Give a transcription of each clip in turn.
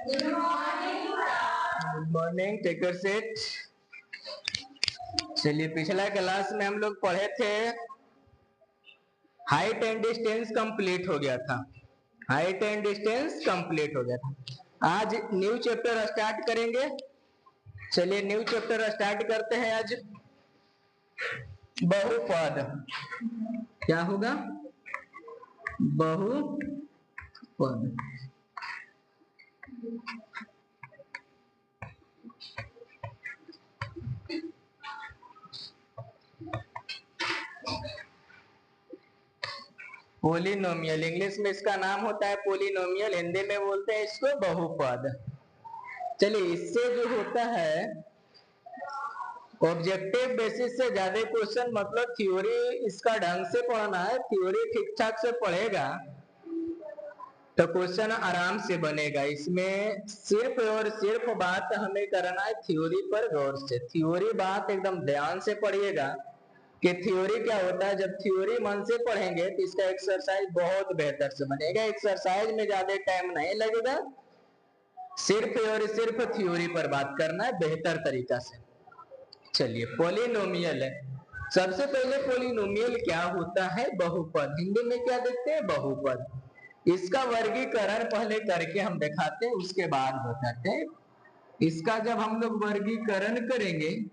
Good morning, take your seat. चलिए, पिछला class में हम लोग पढ़े थे हाइट एंड डिस्टेंस कंप्लीट हो गया था। हाइट एंड डिस्टेंस कंप्लीट हो गया था। आज न्यू चैप्टर स्टार्ट करेंगे। चलिए, न्यू चैप्टर स्टार्ट करते हैं। आज बहुपद क्या होगा? बहुपद। पोलिनोमियल, इंग्लिश में इसका नाम होता है पोलिनोमियल, हिंदी में बोलते हैं इसको बहुपद। चलिए, इससे जो होता है ऑब्जेक्टिव बेसिस से ज्यादा क्वेश्चन, मतलब थ्योरी इसका ढंग से पढ़ना है। थ्योरी ठीक ठाक से पढ़ेगा तो क्वेश्चन आराम से बनेगा। इसमें सिर्फ और सिर्फ बात हमें करना है थ्योरी पर गौर से। थ्योरी बात एकदम ध्यान से पढ़िएगा कि थ्योरी क्या होता है। जब थ्योरी मन से पढ़ेंगे तो इसका एक्सरसाइज बहुत बेहतर से बनेगा। एक्सरसाइज में ज्यादा टाइम नहीं लगेगा, सिर्फ और सिर्फ थ्योरी पर बात करना है बेहतर तरीका से। चलिए, पॉलिनोमियल है। सबसे पहले पॉलिनोमियल क्या होता है? बहुपद। हिंदी में क्या देखते हैं? बहुपद। इसका वर्गीकरण पहले करके हम दिखाते हैं, उसके बाद बताते हैं। इसका जब हम लोग वर्गीकरण करेंगे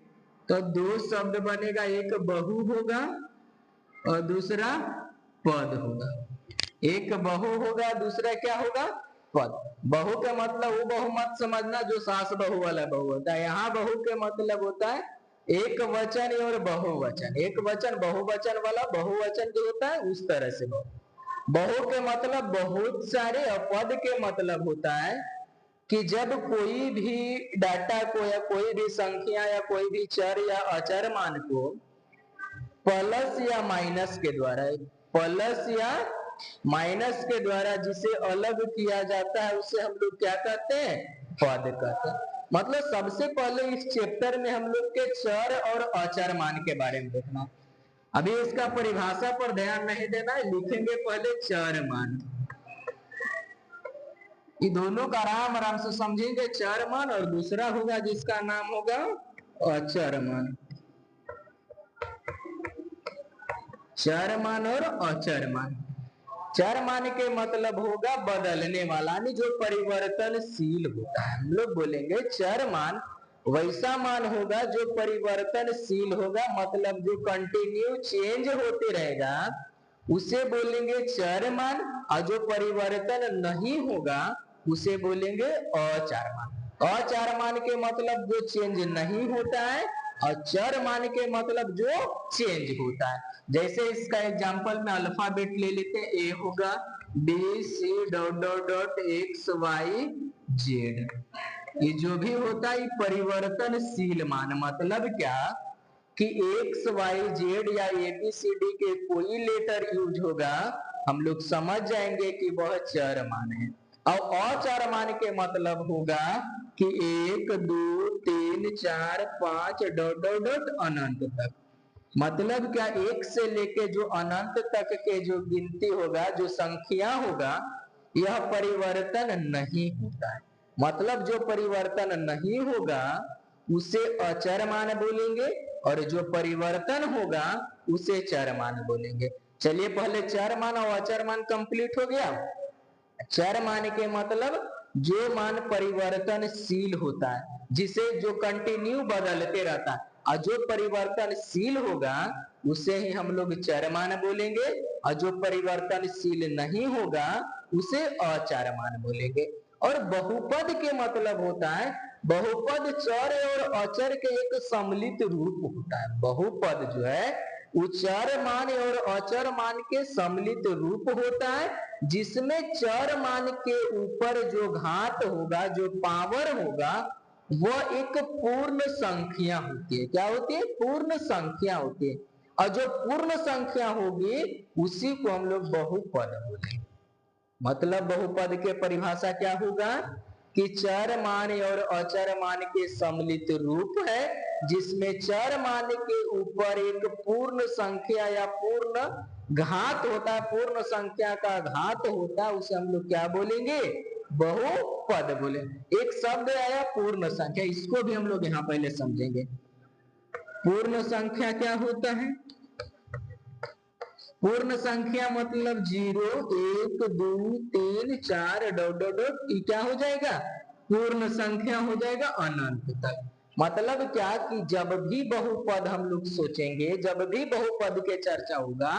तो दो शब्द बनेगा, एक बहु होगा और दूसरा पद होगा। एक बहु होगा, दूसरा क्या होगा? पद। बहु का मतलब वो बहु मत समझना जो सास बहु वाला बहु होता है। यहाँ बहु के मतलब होता है एक वचन और बहुवचन। एक वचन बहुवचन वाला बहुवचन जो होता है उस तरह से बहु। बहु के मतलब बहुत सारे, और पद के मतलब होता है कि जब कोई भी डाटा को या कोई भी संख्या या कोई भी चर या अचर मान को प्लस या माइनस के द्वारा, प्लस या माइनस के द्वारा जिसे अलग किया जाता है उसे हम लोग क्या कहते हैं? पद कहते हैं। मतलब सबसे पहले इस चैप्टर में हम लोग के चर और अचर मान के बारे में देखना। अभी इसका परिभाषा पर ध्यान नहीं देना है, लिखेंगे पहले चर मान। ये दोनों का आराम आराम से समझेंगे, चर मान, और दूसरा होगा जिसका नाम होगा अचर मान। चर मान और अचर मान। चर मान के मतलब होगा बदलने वाला, यानी जो परिवर्तनशील होता है। हम लोग बोलेंगे चर मान वैसा मान होगा जो परिवर्तनशील होगा, मतलब जो कंटिन्यू चेंज होते रहेगा उसे बोलेंगे चर मान, और जो परिवर्तन नहीं होगा उसे बोलेंगे अचर मान। अचर मान के मतलब जो चेंज नहीं होता है, और चर मान के मतलब जो चेंज होता है। जैसे इसका एग्जांपल में अल्फाबेट ले लेते हैं। ए होगा B C dot dot dot X Y Z. ये जो भी होता है परिवर्तनशील मान। मतलब क्या कि एक्स वाई जेड या ए बी सी डी के कोई लेटर यूज होगा, हम लोग समझ जाएंगे कि वह चर मान है। और अचर मान के मतलब होगा कि 1 2 3 4 5 डॉट डॉट डॉट अनंत तक। मतलब क्या, एक से लेके जो अनंत तक के जो गिनती होगा, जो संख्या होगा, यह परिवर्तन नहीं होता है। मतलब जो परिवर्तन नहीं होगा उसे अचर मान बोलेंगे, और जो परिवर्तन होगा उसे चर मान बोलेंगे। चलिए, पहले चर मान और अचर मान कंप्लीट हो गया। चर मान के मतलब जो मान परिवर्तनशील होता है, जिसे जो कंटिन्यू बदलते रहता है, और जो परिवर्तनशील होगा उसे ही हम लोग चर मान बोलेंगे, और जो परिवर्तनशील नहीं होगा उसे अचर मान बोलेंगे। और बहुपद के मतलब होता है, बहुपद चर और अचर के एक सम्मिलित रूप होता है। बहुपद जो है वो चर मान और अचर मान के सम्मिलित रूप होता है, जिसमें चर मान के ऊपर जो घात होगा, जो पावर होगा, वह एक पूर्ण संख्या होती है। क्या होती है? पूर्ण संख्या होती है। और जो पूर्ण संख्या होगी उसी को हम लोग बहुपद बोलेंगे। मतलब बहुपद के परिभाषा क्या होगा कि चर मान और अचर मान के सम्मिलित रूप है, जिसमें चर मान के ऊपर एक पूर्ण संख्या या पूर्ण घात होता है, पूर्ण संख्या का घात होता है, उसे हम लोग क्या बोलेंगे? बहुपद बोले। एक शब्द आया पूर्ण संख्या, इसको भी हम लोग यहाँ पहले समझेंगे। पूर्ण संख्या क्या होता है? पूर्ण संख्या मतलब 0 1 2 3 4 डॉट डॉट डॉट, क्या हो जाएगा? पूर्ण संख्या हो जाएगा अनंत तक। मतलब क्या कि जब भी बहुपद हम लोग सोचेंगे, जब भी बहुपद के चर्चा होगा,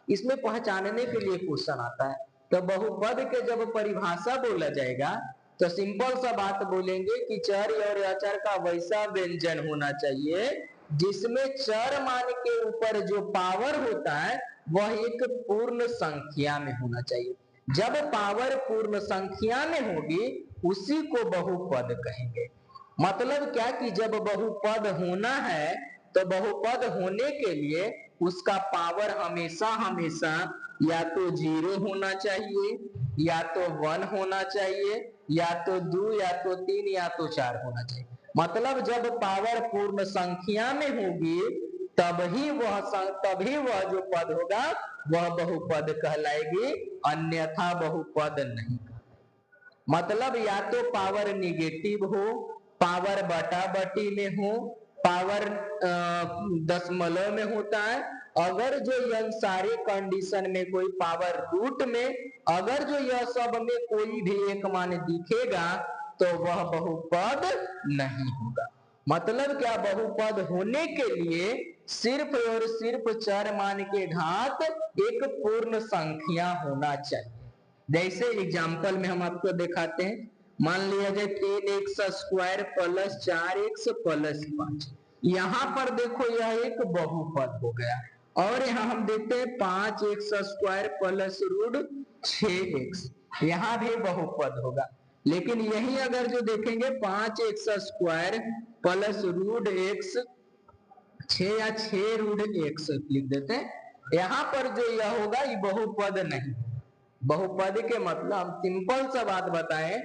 इसमें पहचानने के लिए क्वेश्चन आता है। तो बहुपद के जब परिभाषा बोला जाएगा तो सिंपल सा बात बोलेंगे कि चर और अचर का वैसा व्यंजन होना चाहिए जिसमें चर मान के ऊपर जो पावर होता है वह एक पूर्ण संख्या में होना चाहिए। जब पावर पूर्ण संख्या में होगी उसी को बहुपद कहेंगे। मतलब क्या कि जब बहुपद होना है तो बहुपद होने के लिए उसका पावर हमेशा हमेशा या तो 0 होना चाहिए, या तो 1 होना चाहिए, या तो 2, या तो 3, या तो 4 होना चाहिए। मतलब जब पावर पूर्ण संख्या में होगी तभी वह जो पद होगा वह बहुपद कहलाएगी, अन्यथा बहुपद नहीं। मतलब या तो पावर निगेटिव हो, पावर बटा बटी में हो, पावर दशमलव में होता है। अगर जो यह सारे कंडीशन में कोई पावर रूट में, अगर जो यह सब में कोई भी एक मान दिखेगा तो वह बहुपद नहीं होगा। मतलब क्या? बहुपद होने के लिए सिर्फ और सिर्फ चर मान के घात एक पूर्ण संख्या होना चाहिए। जैसे एग्जाम्पल में हम आपको दिखाते हैं, मान लिया जाए 3x square plus 4x plus 5। यहाँ पर देखो यह एक बहुपद हो गया। और यहाँ हम देखते हैं 5x square plus root 6x, यहाँ भी बहुपद होगा। लेकिन यही अगर जो देखेंगे 5x square plus root x 6 या 6 रूट x लिख देते हैं, यहाँ पर जो यह होगा ये बहुपद नहीं। बहुपद के मतलब हम सिंपल सा बात बताएं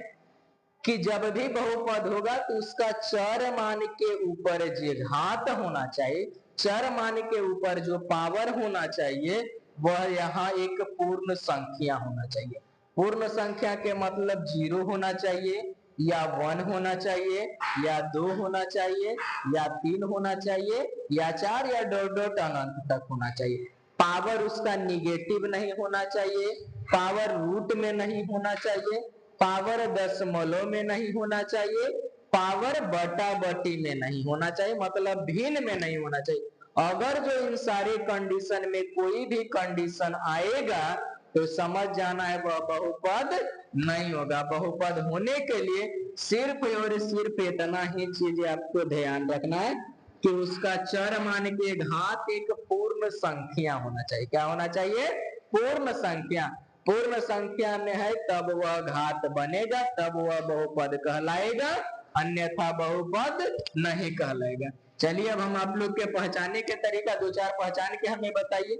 कि जब भी बहुपद होगा तो उसका चर मान के ऊपर जो घात होना चाहिए, चर मान के ऊपर जो पावर होना चाहिए वह यहाँ एक पूर्ण संख्या होना चाहिए। पूर्ण संख्या के मतलब 0 होना चाहिए, या 1 होना चाहिए, या 2 होना चाहिए, या 3 होना चाहिए, या 4, या डॉट डॉट अनंत तक होना चाहिए। पावर उसका निगेटिव नहीं होना चाहिए, पावर रूट में नहीं होना चाहिए, पावर दशमलव में नहीं होना चाहिए, पावर बटा बटी में नहीं होना चाहिए, मतलब भिन्न में नहीं होना चाहिए। अगर जो इन सारे कंडीशन में कोई भी कंडीशन आएगा तो समझ जाना है वह बहुपद नहीं होगा। बहुपद होने के लिए सिर्फ और सिर्फ इतना ही चीज आपको ध्यान रखना है कि उसका चर मान के घात एक पूर्ण संख्या होना चाहिए। क्या होना चाहिए? पूर्ण संख्या। पूर्ण संख्या में है तब वह घात बनेगा, तब वह बहुपद कहलाएगा, अन्यथा बहुपद नहीं कहलाएगा। चलिए अब हम आप लोग के पहचानने के तरीका 2-4 पहचान के हमें बताइए।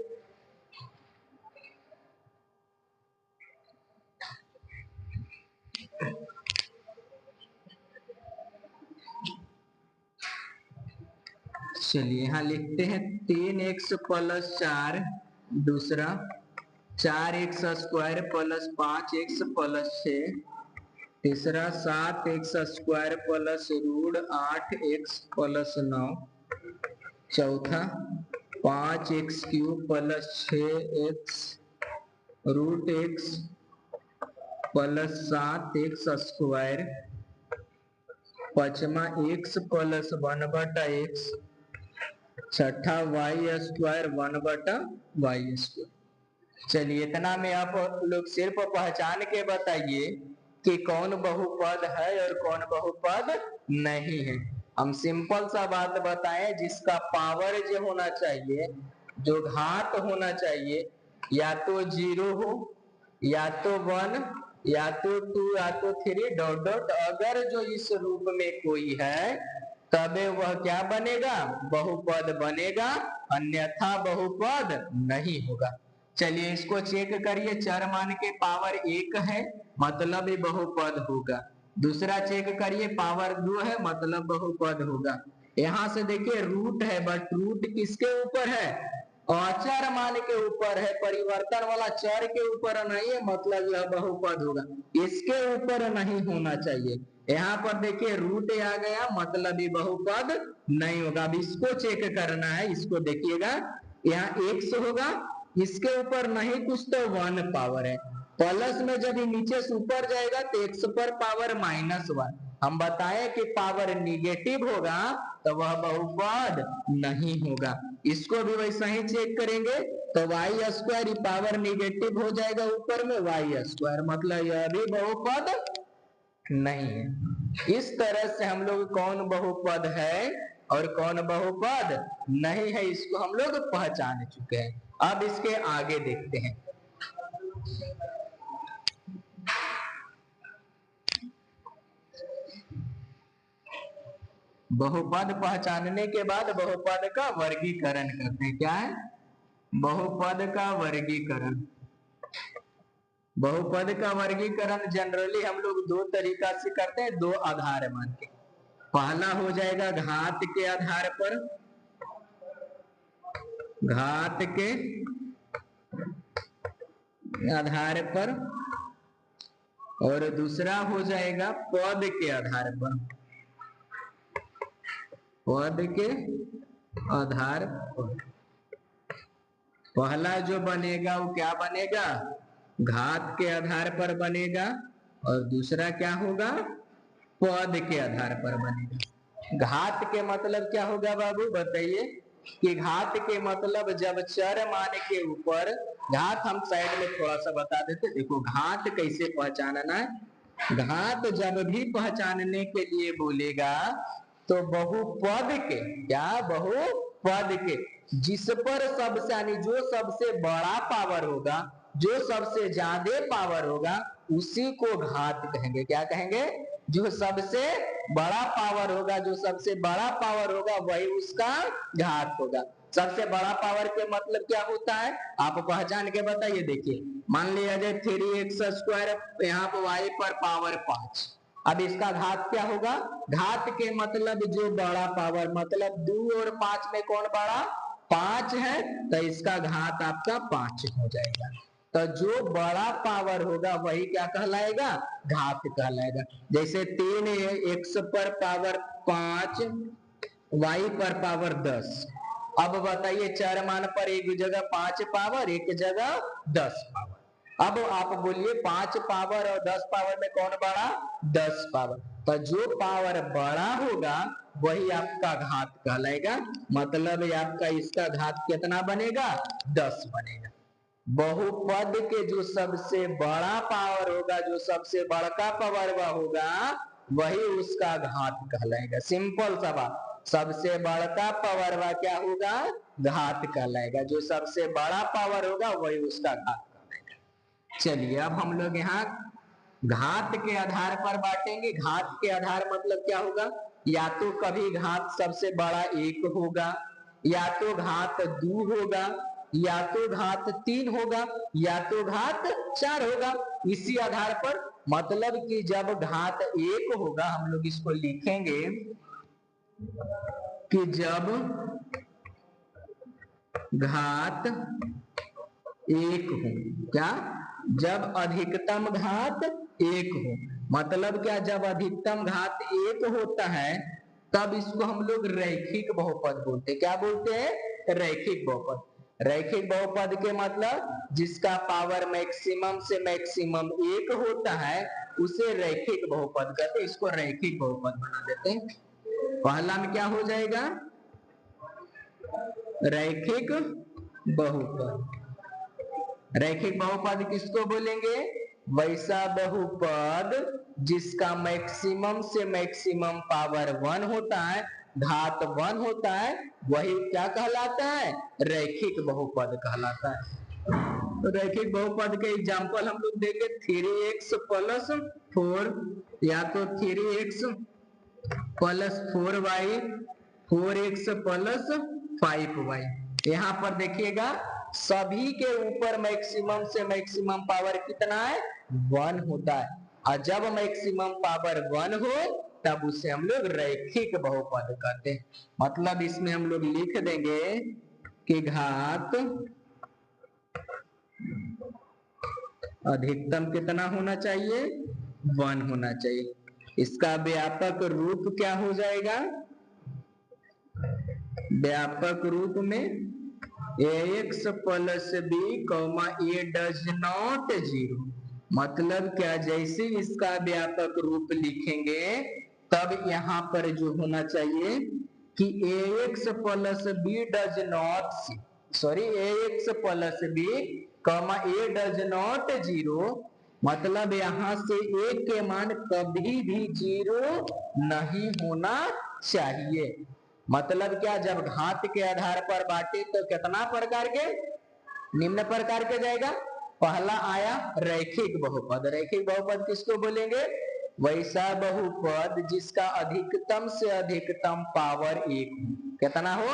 चलिए यहाँ लिखते हैं 3x प्लस 4, दूसरा 4x square plus 5x plus 6, तीसरा 7x square plus root 8x plus 9, चौथा 5x cube plus 6x root x plus 7x square, पांचवा x प्लस 1/x, छठा y स्क्वायर 1/y स्क्वायर। चलिए इतना में आप लोग सिर्फ पहचान के बताइए कि कौन बहुपद है और कौन बहुपद नहीं है। हम सिंपल सा बात बताएं, जिसका पावर जो होना चाहिए, जो घात होना चाहिए, या तो 0 हो, या तो 1, या तो 2, या तो 3 डॉट डॉट, अगर जो इस रूप में कोई है तबे वह क्या बनेगा? बहुपद बनेगा, अन्यथा बहुपद नहीं होगा। चलिए इसको चेक करिए, चर मान के पावर 1 है मतलब ये बहुपद होगा। दूसरा चेक करिए पावर 2 है मतलब बहुपद होगा। यहां से देखिए रूट है, बट रूट किसके ऊपर है? अचर मान के ऊपर है, परिवर्तन वाला चर के ऊपर नहीं है, मतलब यह बहुपद होगा, इसके ऊपर नहीं होना चाहिए। यहाँ पर देखिए रूट आ गया, मतलब ये बहुपद नहीं होगा। अब इसको चेक करना है, इसको देखिएगा, यहाँ x होगा, इसके ऊपर नहीं कुछ तो 1 पावर है, प्लस में जब ये नीचे से ऊपर जाएगा तो x पर पावर -1। हम बताए कि पावर निगेटिव होगा तो वह बहुपद नहीं होगा। इसको भी वैसा ही चेक करेंगे तो y स्क्वायर पावर निगेटिव हो जाएगा ऊपर में y स्क्वायर, मतलब यह भी बहुपद नहीं है। इस तरह से हम लोग कौन बहुपद है और कौन बहुपद नहीं है इसको हम लोग पहचान चुके हैं। अब इसके आगे देखते हैं। बहुपद पहचानने के बाद बहुपद का वर्गीकरण करते हैं। क्या है? बहुपद का वर्गीकरण। बहुपद का वर्गीकरण जनरली हम लोग दो तरीका से करते हैं, दो आधार मान के। पहला हो जाएगा घात के आधार पर, घात के आधार पर, और दूसरा हो जाएगा पद के आधार पर, पद के आधार पर। पहला जो बनेगा वो क्या बनेगा? घात के आधार पर बनेगा, और दूसरा क्या होगा? पद के आधार पर बनेगा। घात के मतलब क्या होगा बाबू बताइए? कि घात के मतलब जब चर मान के ऊपर, घात हम साइड में थोड़ा सा बता देते। देखो घात कैसे पहचानना है। घात जब भी पहचानने के लिए बोलेगा तो बहुपद के, क्या बहुपद के जिस पर सबसे यानी जो सबसे बड़ा पावर होगा, जो सबसे ज्यादा पावर होगा उसी को घात कहेंगे। क्या कहेंगे? जो सबसे बड़ा पावर होगा, जो सबसे बड़ा पावर होगा वही उसका घात होगा। सबसे बड़ा पावर के मतलब क्या होता है आप पहचान के बताइए। देखिए मान लिया जाए 3x², यहाँ पर y पर पावर 5। अब इसका घात क्या होगा? घात के मतलब जो बड़ा पावर, मतलब 2 और 5 में कौन बड़ा? 5 है, तो इसका घात आपका 5 हो जाएगा। तो जो बड़ा पावर होगा वही क्या कहलाएगा? घात कहलाएगा। जैसे 3x पर पावर 5, y पर पावर 10। अब बताइए चर मान पर एक जगह 5 पावर, एक जगह 10 पावर। अब आप बोलिए 5 पावर और 10 पावर में कौन बड़ा? 10 पावर। तो जो पावर बड़ा होगा वही आपका घात कहलाएगा, मतलब आपका इसका घात कितना बनेगा? 10 बनेगा। बहुपद के जो सबसे बड़ा पावर होगा, जो सबसे बड़का पावर होगा वही उसका घात कहलाएगा। सिंपल सा बात, सबसे बड़का पावर क्या होगा? घात कहलाएगा। जो सबसे बड़ा पावर होगा वही उसका घात कहलाएगा। चलिए अब हम लोग यहाँ घात के आधार पर बांटेंगे। घात के आधार मतलब क्या होगा? या तो कभी घात सबसे बड़ा 1 होगा, या तो घात 2 होगा, या तो घात 3 होगा, या तो घात 4 होगा। इसी आधार पर मतलब कि जब घात 1 होगा, हम लोग इसको लिखेंगे कि जब घात 1 हो, क्या? जब अधिकतम घात 1 हो, मतलब क्या? जब अधिकतम घात 1 होता है तब इसको हम लोग रैखिक बहुपद बोलते हैं। क्या बोलते हैं? रैखिक बहुपद। रैखिक बहुपद के मतलब जिसका पावर मैक्सिमम से मैक्सिमम 1 होता है उसे रैखिक बहुपद कहते हैं। इसको रैखिक बहुपद बना देते हैं। पहला में क्या हो जाएगा? रैखिक बहुपद। रैखिक बहुपद किसको बोलेंगे? वैसा बहुपद जिसका मैक्सिमम से मैक्सिमम पावर 1 होता है, घात 1 होता है, वही क्या कहलाता है? रैखिक बहुपद कहलाता है। तो रैखिक बहुपद के एग्जांपल हम लोग देंगे 3x + 4, या तो 3x + 4y, 4x + 5y। यहाँ पर देखिएगा सभी के ऊपर मैक्सिमम से मैक्सिमम पावर कितना है? 1 होता है, और जब मैक्सिमम पावर 1 हो तब उसे हम लोग रैखिक बहुपद कहते हैं। मतलब इसमें हम लोग लिख देंगे की घात अधिकतम कितना होना चाहिए? 1 होना चाहिए। इसका व्यापक रूप क्या हो जाएगा? व्यापक रूप में ax plus b comma a does not 0। मतलब क्या, जैसे इसका व्यापक रूप लिखेंगे तब यहाँ पर जो होना चाहिए कि ax plus b does not ax plus b comma a does not 0। मतलब यहाँ से a के मान कभी भी 0 नहीं होना चाहिए। मतलब क्या, जब घात के आधार पर बांटे तो कितना प्रकार के? निम्न प्रकार के जाएगा। पहला आया रैखिक बहुपद। रैखिक बहुपद किसको बोलेंगे? वैसा बहुपद जिसका अधिकतम से अधिकतम पावर 1 हो। कितना हो?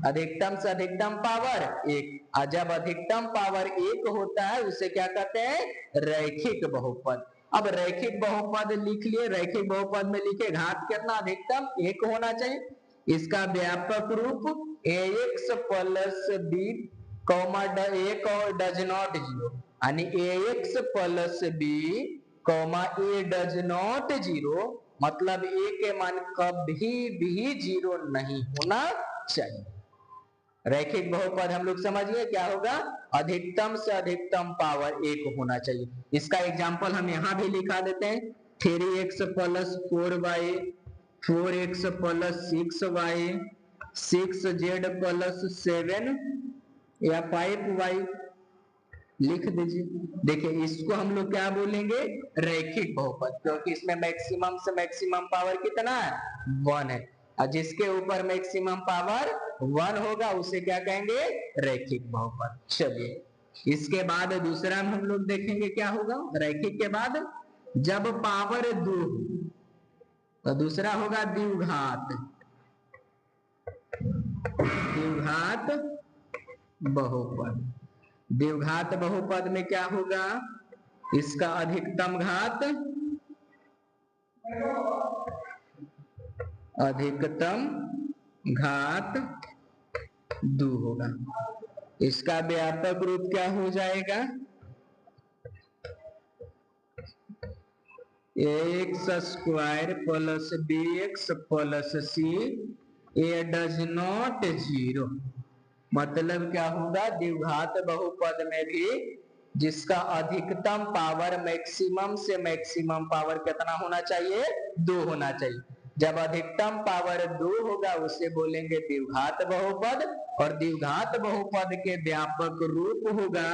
अधिकतम से अधिकतम पावर 1। और जब अधिकतम पावर 1 होता है उसे क्या कहते हैं? रैखिक बहुपद। अब रैखिक बहुपद लिख लिए। रैखिक बहुपद में लिखे घात कितना? अधिकतम 1 होना चाहिए। इसका व्यापक रूप ax plus b comma a does not 0, यानी ax plus b comma a does not 0। मतलब a के मान कभी भी 0 नहीं होना चाहिए। रैखिक बहुपद हम लोग समझ गए क्या होगा? अधिकतम से अधिकतम पावर 1 होना चाहिए। इसका एग्जांपल हम यहाँ भी लिखा देते हैं। 3x plus 4y 4x plus 6y 6z plus 7 या 5y लिख दीजिए। देखिए इसको हम लोग क्या बोलेंगे? रैखिक बहुपद, क्योंकि इसमें मैक्सिमम से मैक्सिमम पावर कितना है? 1 है। और जिसके ऊपर मैक्सिमम पावर 1 होगा उसे क्या कहेंगे? रैखिक बहुपद। चलिए इसके बाद दूसरा हम लोग देखेंगे क्या होगा रैखिक के बाद। जब पावर 2 तो दूसरा होगा द्विघात। द्विघात बहुपद। द्विघात बहुपद में क्या होगा? इसका अधिकतम घात घात 2 होगा। इसका व्यापक रूप क्या हो जाएगा? ax square plus bx plus c a does not 0। मतलब क्या होगा? द्विघात बहुपद में भी जिसका अधिकतम पावर मैक्सिमम से मैक्सिमम पावर कितना होना चाहिए? 2 होना चाहिए। जब अधिकतम पावर 2 होगा उसे बोलेंगे द्विघात बहुपद। और द्विघात बहुपद के व्यापक रूप होगा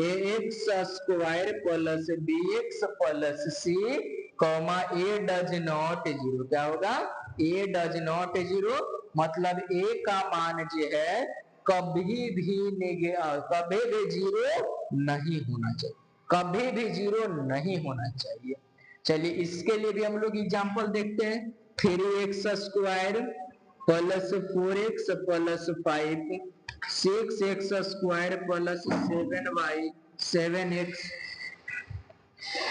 ax square plus bx plus c comma a does not 0। क्या होगा? a does not 0। मतलब a का मान जो है कभी भी 0 नहीं होना चाहिए। कभी भी 0 नहीं होना चाहिए। चलिए इसके लिए भी हम लोग एग्जांपल देखते हैं। 3x square plus 4x plus 5 6x square plus 7y 7x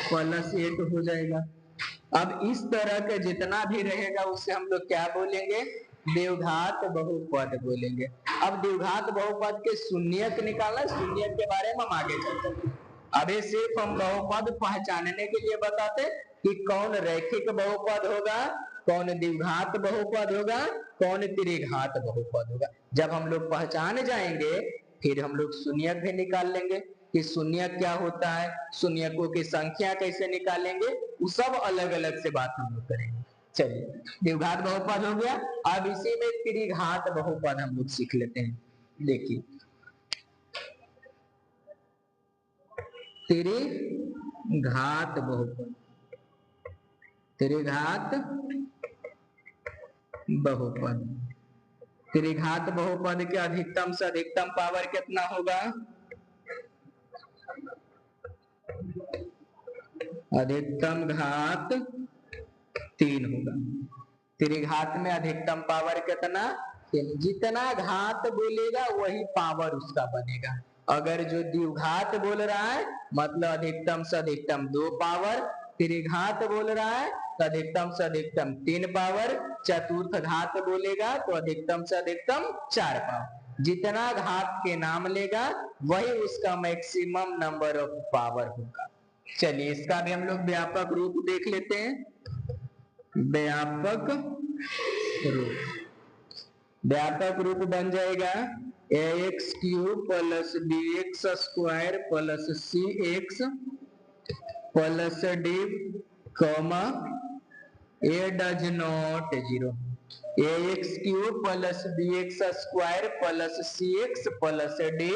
plus 8 हो जाएगा। अब इस तरह के जितना भी रहेगा उसे हम लोग क्या बोलेंगे? द्विघात बहुपद बोलेंगे। अब द्विघात बहुपद के शून्यक निकालना, शून्यक के बारे में हम आगे चलते हैं। अभी सिर्फ हम बहुपद पहचानने के लिए बताते कि कौन रैखिक बहुपद होगा, कौन द्विघात बहुपद होगा, कौन त्रिघात बहुपद होगा। जब हम लोग पहचान जाएंगे फिर हम लोग शून्यक भी निकाल लेंगे कि शून्यक क्या होता है, शून्यकों की संख्या कैसे निकालेंगे, वो सब अलग अलग से बात हम लोग करेंगे। चलिए द्विघात बहुपद हो गया। अब इसी में त्रिघात बहुपद हम लोग सीख लेते हैं। देखिए त्रिघात बहुपद। त्रिघात बहुपद। त्रिघात बहुपद के अधिकतम से अधिकतम पावर कितना होगा? अधिकतम घात 3 होगा। त्रिघात में अधिकतम पावर कितना? 3। जितना घात बोलेगा वही पावर उसका बनेगा। अगर जो द्विघात बोल रहा है मतलब अधिकतम से अधिकतम 2 पावर, त्रिघात बोल रहा है तो अधिकतम से अधिकतम 3 पावर, चतुर्थ घात बोलेगा तो अधिकतम से अधिकतम 4 पावर। जितना घात के नाम लेगा वही उसका मैक्सिमम नंबर ऑफ पावर होगा। चलिए इसका भी हम लोग व्यापक रूप देख लेते हैं। व्यापक रूप, व्यापक रूप बन जाएगा ax cube plus bx square plus cx plus d comma a does not 0। ax cube plus bx square plus cx plus d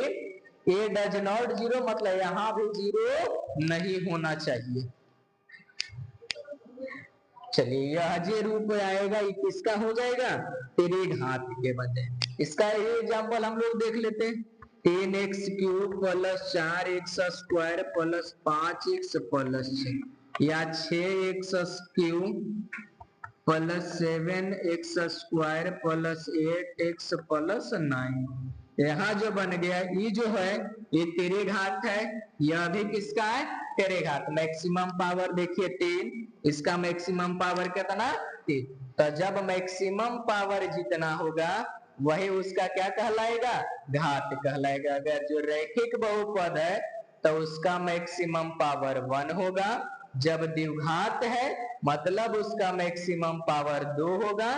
a does not 0, मतलब यहां भी 0 नहीं होना चाहिए। चलिए यह जे रूप आएगा ये किसका हो जाएगा, तेरे घात के बन। इसका ये एग्जांपल हम लोग देख लेते हैं। 10x cube plus 4x square plus 5x plus 6 या 6x cube plus 7x square plus 8x plus 9। यहाँ जो बन गया ये जो है ये तेरे घात है, यह भी किसका है, तेरे घात। मैक्सिमम पावर देखिए 10, इसका मैक्सिमम पावर कितना 3। तो जब मैक्सिमम पावर जितना होगा वही उसका क्या कहलाएगा, घात कहलाएगा। अगर जो रैखिक बहुपद है तो उसका मैक्सिमम पावर 1 होगा। जब द्विघात है मतलब उसका मैक्सिमम पावर 2 होगा।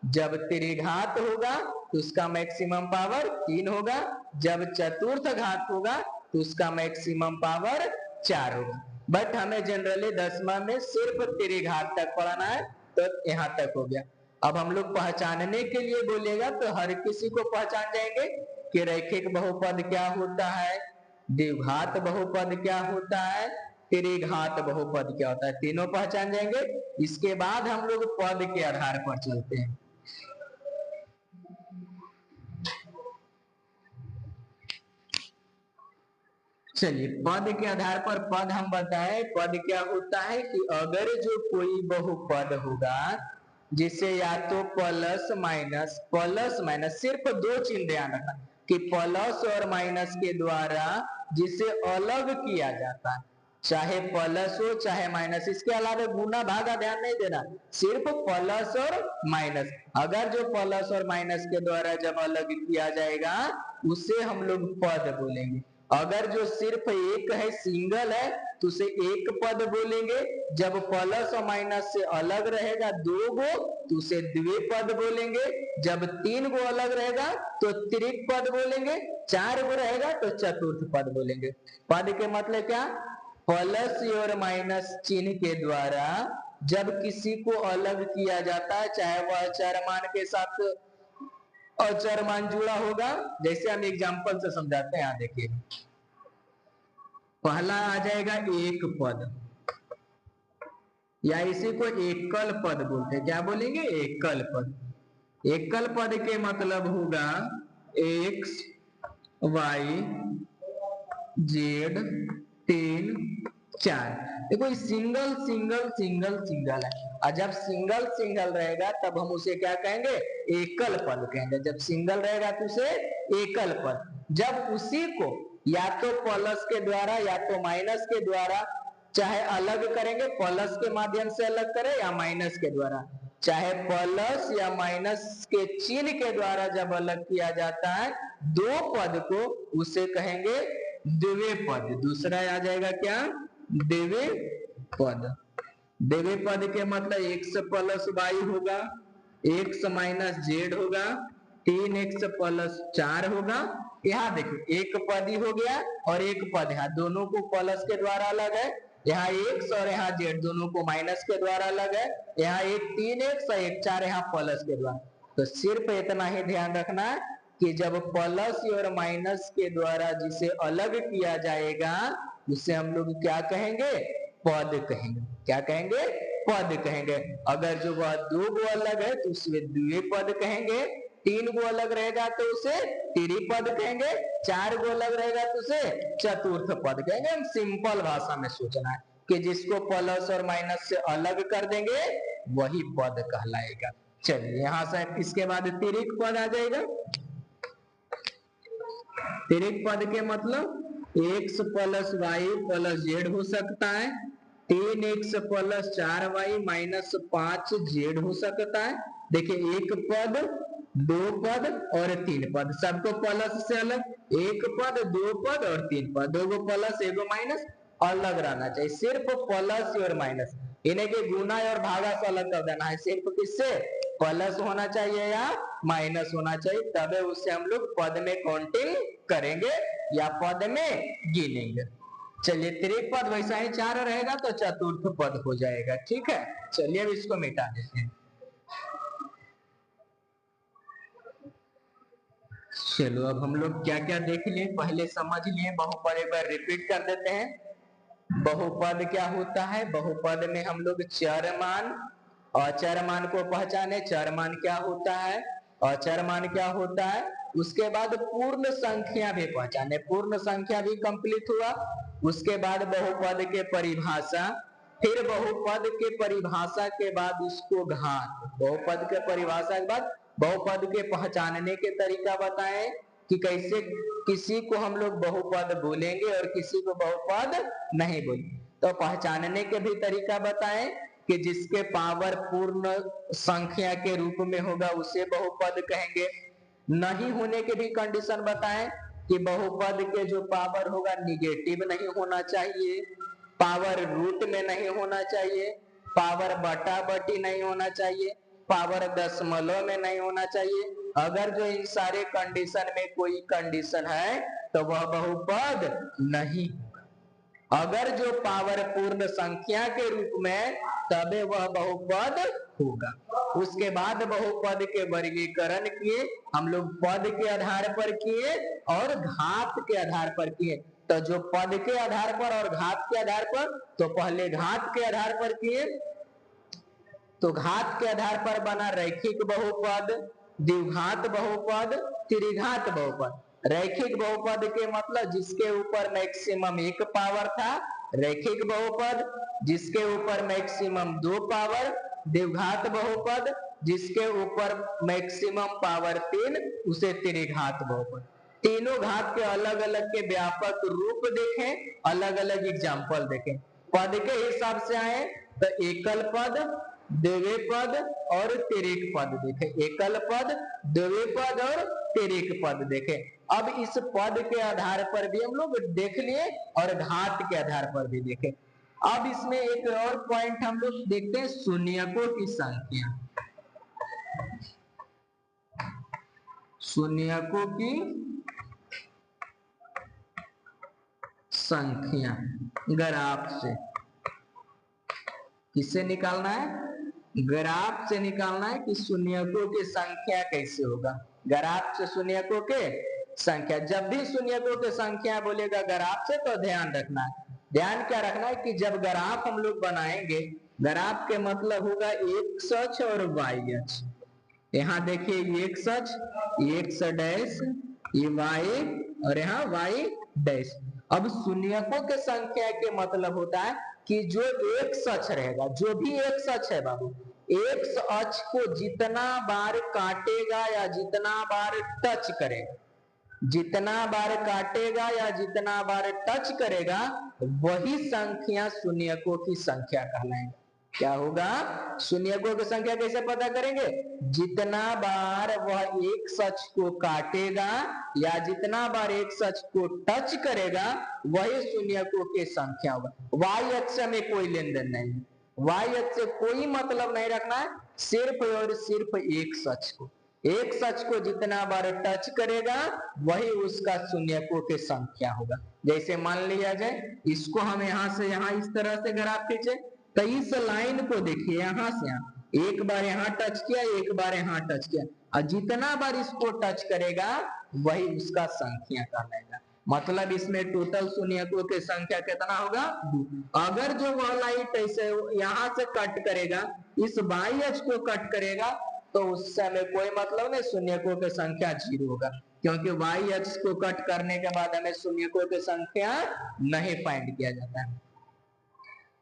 जब त्रिघात होगा तो उसका मैक्सिमम पावर 3 होगा। जब चतुर्थ घात होगा तो उसका मैक्सिमम पावर 4 होगा। बट हमें जनरली 10वां में सिर्फ त्रिघात तक पढ़ना है, तो यहाँ तक हो गया। अब हम लोग पहचानने के लिए बोलेगा तो हर किसी को पहचान जाएंगे कि रैखिक बहुपद क्या होता है, द्विघात बहुपद क्या होता है, त्रिघात बहुपद क्या होता है, तीनों पहचान जाएंगे। इसके बाद हम लोग पद के आधार पर चलते हैं। चलिए पद के आधार पर पद हम बताएं। पद क्या होता है कि अगर जो कोई बहुपद होगा जिसे या तो प्लस माइनस सिर्फ 2 चिन्ह ध्यान रखना कि प्लस और माइनस के द्वारा जिसे अलग किया जाता है, चाहे प्लस हो चाहे माइनस, इसके अलावा गुना भागा ध्यान नहीं देना, सिर्फ प्लस और माइनस। अगर जो प्लस और माइनस के द्वारा जब अलग किया जाएगा उसे हम लोग पद बोलेंगे। अगर जो सिर्फ एक है, सिंगल है, तो उसे एक पद बोलेंगे। जब प्लस और माइनस से अलग रहेगा 2 गो तो उसे द्विपद बोलेंगे। जब 3 गो अलग रहेगा तो त्रिपद बोलेंगे। 4 गो रहेगा तो चतुर्थ पद बोलेंगे। पद के मतलब क्या, प्लस और माइनस चिन्ह के द्वारा जब किसी को अलग किया जाता है, चाहे वह चरमान के साथ अचरमान जुड़ा होगा। जैसे हम एग्जांपल से समझाते हैं, यहाँ देखिए पहला आ जाएगा एक पद, या इसी को एकल पद बोलते हैं। क्या बोलेंगे, एकल पद। एकल पद के मतलब होगा x y z 3 4। देखो सिंगल सिंगल सिंगल सिंगल है, और जब सिंगल सिंगल रहेगा तब हम उसे क्या कहेंगे, एकल पद कहेंगे। जब सिंगल रहेगा तो उसे एकल पद। जब उसी को या तो प्लस के द्वारा या तो माइनस के द्वारा चाहे अलग करेंगे, प्लस के माध्यम से अलग करें या माइनस के द्वारा, चाहे प्लस या माइनस के चिन्ह के द्वारा जब अलग किया जाता है दो पद को, उसे कहेंगे द्वितीय पद। दूसरा आ जाएगा क्या, द्वितीय पद। द्वितीय पद के मतलब x प्लस वाई होगा, x माइनस जेड होगा, 3x प्लस 4 होगा। यहाँ देखिए एक पद ही हो गया और एक पद है, दोनों को प्लस के द्वारा अलग है। यहाँ x और यहाँ z दोनों को माइनस के द्वारा अलग है। यहाँ एक 3x और एक 4 यहाँ प्लस के द्वारा। तो सिर्फ इतना ही ध्यान रखना कि जब प्लस और माइनस के द्वारा जिसे अलग किया जाएगा उसे हम लोग क्या कहेंगे, पद कहेंगे। क्या कहेंगे, पद कहेंगे। अगर जो वह 2 गो अलग है तो उसे द्वितीय पद कहेंगे। 3 गो अलग रहेगा तो उसे तृतीय पद कहेंगे। 4 गो अलग रहेगा तो उसे चतुर्थ पद कहेंगे। हम सिंपल भाषा में सोचना है कि जिसको प्लस और माइनस से अलग कर देंगे वही पद कहलाएगा। चलिए यहाँ से इसके बाद तृतीय पद आ जाएगा। तृतीय पद के मतलब x plus Y plus Z हो सकता है, 3x plus 4y minus 5z हो सकता है। देखिए एक पद दो पद और तीन पद, सबको प्लस से अलग, एक पद, दो पद और तीन पद, दो गो प्लस एगो माइनस अलग रहना चाहिए, सिर्फ प्लस और माइनस, इन्हें के गुना और भागा से अलग कर देना है, सिर्फ किससे, प्लस होना चाहिए या माइनस होना चाहिए, तबे उससे हम लोग पद में काउंटिंग करेंगे या पद में गिनेंगे। चलिए त्रिक पद वैसा ही चार रहेगा तो चतुर्थ पद हो जाएगा, ठीक है। चलिए अब इसको मिटा देते हैं। चलो अब हम लोग क्या क्या देख लिए, पहले समझ लिए, बहुपद एक बार रिपीट कर देते हैं। बहुपद क्या होता है, बहुपद में हम लोग चर मान अचर मान को पहचाने, चर मान क्या होता है, अचर मान क्या होता है, उसके बाद पूर्ण संख्या भी पहचाने, पूर्ण संख्या भी कंप्लीट हुआ, उसके बाद बहुपद के परिभाषा, फिर बहुपद के परिभाषा के बाद उसको घात, बहुपद के परिभाषा के बाद बहुपद के पहचानने के तरीका बताएं कि कैसे किसी को हम लोग बहुपद बोलेंगे और किसी को बहुपद नहीं बोलेंगे, तो पहचानने के भी तरीका बताएं कि जिसके पावर पूर्ण संख्या के रूप में होगा उसे बहुपद कहेंगे, नहीं होने के भी कंडीशन बताएं कि बहुपद के जो पावर होगा निगेटिव नहीं होना चाहिए, पावर रूट में नहीं होना चाहिए, पावर बटा बटी नहीं होना चाहिए, पावर दशमलव में नहीं होना चाहिए, अगर जो इन सारे कंडीशन में कोई कंडीशन है तो वह बहुपद नहीं, अगर जो पावर पूर्ण संख्या के रूप में तबे वह बहुपद होगा। उसके बाद बहुपद के वर्गीकरण किए हम लोग, पद के आधार पर किए और घात के आधार पर किए, तो जो पद के आधार पर और घात के आधार पर, तो पहले घात के आधार पर किए, तो घात के आधार पर बना रैखिक बहुपद, द्विघात बहुपद, त्रिघात बहुपद। रैखिक बहुपद के मतलब जिसके ऊपर मैक्सिमम एक पावर था रैखिक बहुपद, जिसके ऊपर मैक्सिमम दो पावर द्विघात बहुपद, जिसके ऊपर मैक्सिमम पावर तीन उसे त्रिघात बहुपद। तीनों घात के अलग अलग के व्यापक रूप देखें, अलग अलग एग्जाम्पल देखें, पद के हिसाब से आए तो एकल पद, द्वितीय पद और तिर्क पद देखें, एकल पद, द्वितीय पद और तिर्क पद देखें। अब इस पद के आधार पर भी हम लोग देख लिए और घात के आधार पर भी देखें। अब इसमें एक और पॉइंट हम लोग देखते हैं, शून्यकों की संख्या, शून्यकों की संख्या ग्राफ से किससे निकालना है, ग्राफ से निकालना है कि शून्यकों की संख्या कैसे होगा, ग्राफ से शून्यकों के संख्या। जब भी शून्यकों की संख्या बोलेगा ग्राफ से तो ध्यान रखना है, ध्यान क्या रखना है कि जब ग्राफ हम लोग बनाएंगे, ग्राफ के मतलब होगा एक्स अक्ष और वाई अक्ष। यहाँ देखिए एक्स अक्ष, एक्स डैश, ये वाई और यहाँ वाई डैश। अब शून्यकों के संख्या के मतलब होता है कि जो एक्स अक्ष रहेगा, जो भी एक्स अक्ष है बाबू, एक्स अक्ष को जितना बार काटेगा या जितना बार टच करेगा, जितना बार काटेगा या जितना बार टच करेगा वही संख्या शून्यकों की संख्या कहलाएगी। क्या होगा, शून्यकों की संख्या कैसे पता करेंगे, जितना बार वह एक अक्ष को काटेगा या जितना बार एक अक्ष को टच करेगा वही शून्यकों की संख्या होगा। वाई अक्ष में कोई लेन देन नहीं है, वाई अक्ष से कोई मतलब नहीं रखना है, सिर्फ और सिर्फ एक अक्ष को, एक सच को जितना बार टच करेगा वही उसका शून्यकों की संख्या होगा। जैसे मान लिया जाए इसको हम यहां से यहां इस तरह से ग्राफ खींचे, तो इस लाइन को देखिए यहां से यहां, एक बार यहां टच किया, एक बार यहां टच किया, और जितना बार इसको टच करेगा वही उसका संख्या कहलाएगा। मतलब इसमें टोटल शून्यकों की संख्या कितना होगा, अगर जो वह लाइन ऐसे यहां से कट करेगा, इस बाई अक्ष को कट करेगा, तो उस समय कोई मतलब नहीं, शून्यकों की संख्या 0 होगा, क्योंकि वाई अक्ष को कट करने के बाद हमें शून्यकों की संख्या नहीं फाइंड किया जाता है।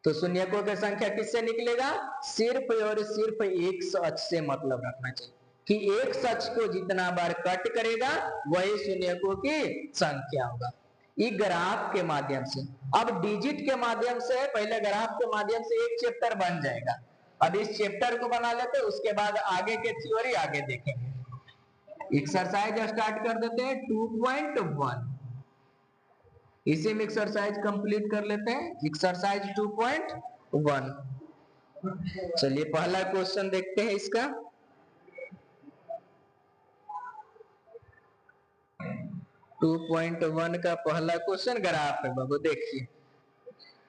तो शून्यकों की संख्या किससे निकलेगा, सिर्फ और सिर्फ एक अक्ष से मतलब रखना चाहिए कि एक अक्ष को जितना बार कट करेगा वही शून्यकों की संख्या होगा। ये ग्राफ के माध्यम से। अब डिजिट के माध्यम से, पहले ग्राफ के माध्यम से एक चैप्टर बन जाएगा। अब इस चैप्टर को बना लेते, उसके बाद आगे के थ्योरी आगे देखेंगे। एक्सरसाइज स्टार्ट कर देते हैं 2.1, इसी में एक्सरसाइज कंप्लीट कर लेते हैं। एक्सरसाइज 2.1, चलिए पहला क्वेश्चन देखते हैं इसका। 2.1 का पहला क्वेश्चन ग्राफ है बाबू, देखिए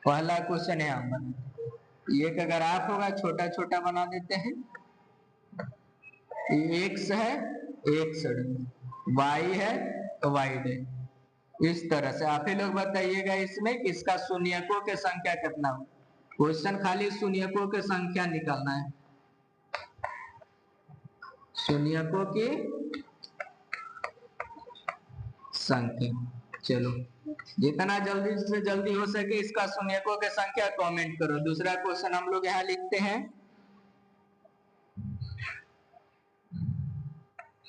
पहला क्वेश्चन है हमारा, ये का ग्राफ होगा, छोटा छोटा बना देते हैं। एक्स है, एक्स वाई है, वाई है, इस तरह से आप ही लोग बताइएगा इसमें किसका शून्यकों की संख्या कितना हो। क्वेश्चन खाली शून्यकों की संख्या निकालना है, शून्यकों की संख्या। चलो जितना जल्दी से जल्दी हो सके इसका शून्यकों की संख्या कमेंट करो। दूसरा क्वेश्चन हम लोग यहाँ लिखते हैं,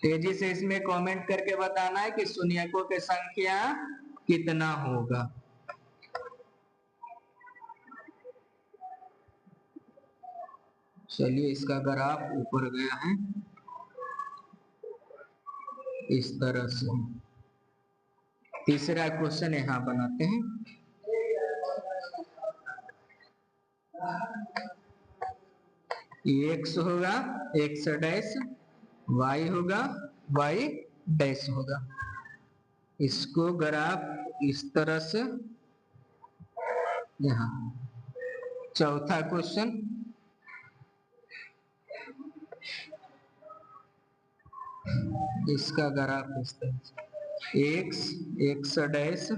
तेजी से इसमें कमेंट करके बताना है कि शून्यकों की संख्या कितना होगा। चलिए इसका ग्राफ ऊपर गया है इस तरह से। तीसरा क्वेश्चन यहाँ बनाते हैं, एक्स होगा एक्स डैश, वाई होगा वाई डैश होगा। इसको ग्राफ इस तरह से, यहाँ चौथा क्वेश्चन, इसका ग्राफ इस तरह से, एक्स एक्स डैश,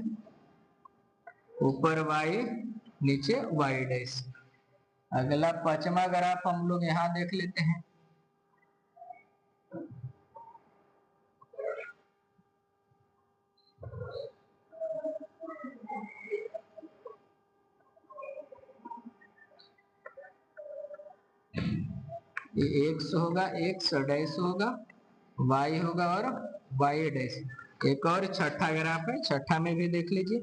ऊपर वाई नीचे वाई डैश। अगला पांचवा ग्राफ हम लोग यहाँ देख लेते हैं, ये एक्स होगा एक्स डैश होगा, वाई होगा और वाई डैश। एक और छठा ग्राफ है, छठा में भी देख लीजिए।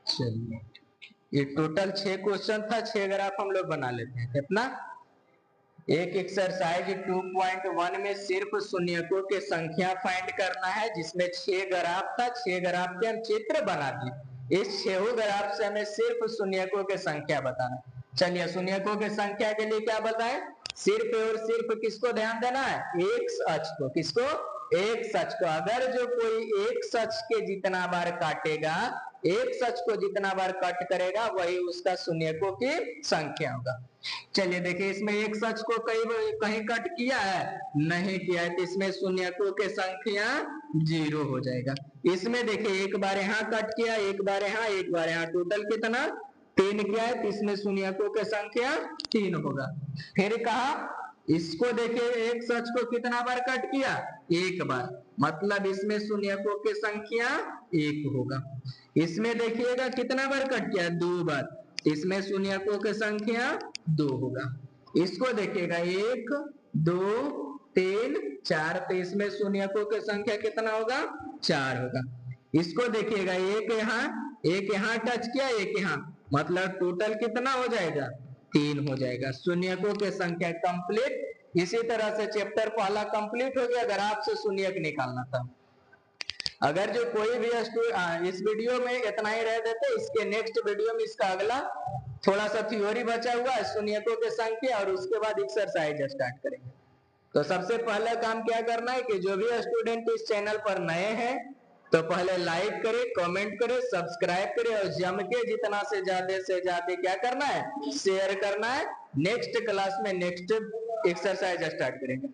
चलिए ये टोटल 6 क्वेश्चन था, 6 ग्राफ हम लोग बना लेते हैं। कितना, एक एक्सरसाइज 2.1 में सिर्फ शून्यकों की संख्या फाइंड करना है, जिसमें 6 ग्राफ था। 6 ग्राफ के हम चित्र बना दिए, इस 6 ग्राफ से हमें सिर्फ शून्यकों की संख्या बताना। चलिए शून्यकों की संख्या के लिए क्या बताएं, सिर्फ और सिर्फ किसको ध्यान देना है, एक अक्ष को। किसको, एक सच को। अगर जो कोई एक सच के जितना बार काटेगा, एक सच को जितना बार कट करेगा वही उसका शून्यकों की संख्या होगा। चलिए देखिए इसमें एक सच को कहीं कट किया है, नहीं किया है, तो इसमें शून्यकों की संख्या 0 हो जाएगा। इसमें देखिए एक बार यहाँ कट किया, एक बार यहाँ, एक बार यहाँ, टोटल कितना 3 किया है, तो इसमें शून्यकों की संख्या 3 होगा। फिर कहा इसको देखिए एक सच को कितना बार कट किया, एक बार, मतलब इसमें शून्यकों की संख्या 1 होगा। इसमें देखिएगा कितना बार कट किया, 2 बार, इसमें शून्यकों की संख्या 2 होगा। इसको देखिएगा 1 2 3 4, तो इसमें शून्यकों की संख्या कितना होगा, 4 होगा। इसको देखिएगा एक यहाँ टच किया, एक यहाँ, मतलब टोटल कितना हो जाएगा, 3 हो जाएगा। शून्यकों की संख्या कंप्लीट। इसी तरह से चैप्टर पहला कंप्लीट हो गया। अगर आपसे शून्यक निकालना था, अगर जो कोई भी इस वीडियो में इतना ही रह देते, इसके नेक्स्ट वीडियो में इसका अगला थोड़ा सा थ्योरी बचा हुआ है शून्यकों की संख्या, और उसके बाद एक्सरसाइज स्टार्ट करेंगे। तो सबसे पहला काम क्या करना है कि जो भी स्टूडेंट इस चैनल पर नए हैं तो पहले लाइक करे, कमेंट करे, सब्सक्राइब करे, और जम के जितना से ज्यादा क्या करना है, शेयर करना है। नेक्स्ट क्लास में नेक्स्ट एक्सरसाइज स्टार्ट करेंगे।